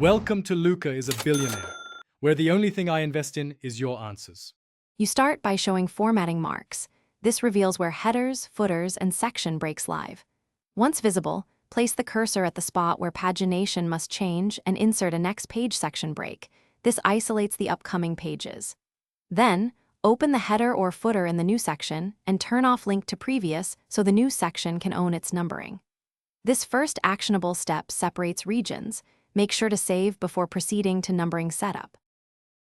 Welcome to Luca is a Billionaire, where the only thing I invest in is your answers. You start by showing formatting marks. This reveals where headers, footers, and section breaks live. Once visible, place the cursor at the spot where pagination must change and insert a next page section break. This isolates the upcoming pages. Then, open the header or footer in the new section and turn off link to previous so the new section can own its numbering. This first actionable step separates regions. Make sure to save before proceeding to numbering setup.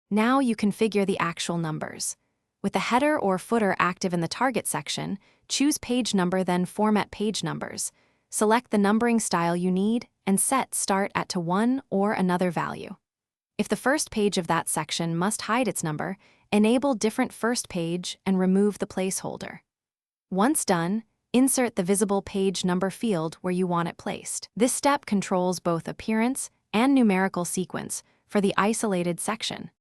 Now you configure the actual numbers. With the header or footer active in the target section, choose page number, then format page numbers. Select the numbering style you need and set start at to 1 or another value. If the first page of that section must hide its number, enable different first page and remove the placeholder. Once done, insert the visible page number field where you want it placed. This step controls both appearance and numerical sequence for the isolated section.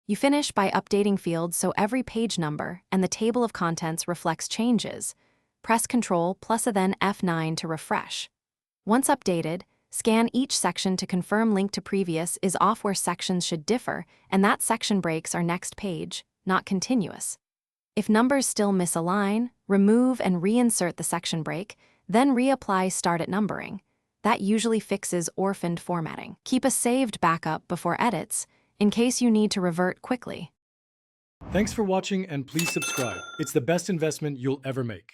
You finish by updating fields so every page number and the table of contents reflects changes. Press Ctrl plus a then F9 to refresh. Once updated, scan each section to confirm link to previous is off where sections should differ and that section breaks are next page, not continuous. If numbers still misalign, remove and reinsert the section break, then reapply start at numbering. That usually fixes orphaned formatting. Keep a saved backup before edits, in case you need to revert quickly. Thanks for watching and please subscribe. It's the best investment you'll ever make.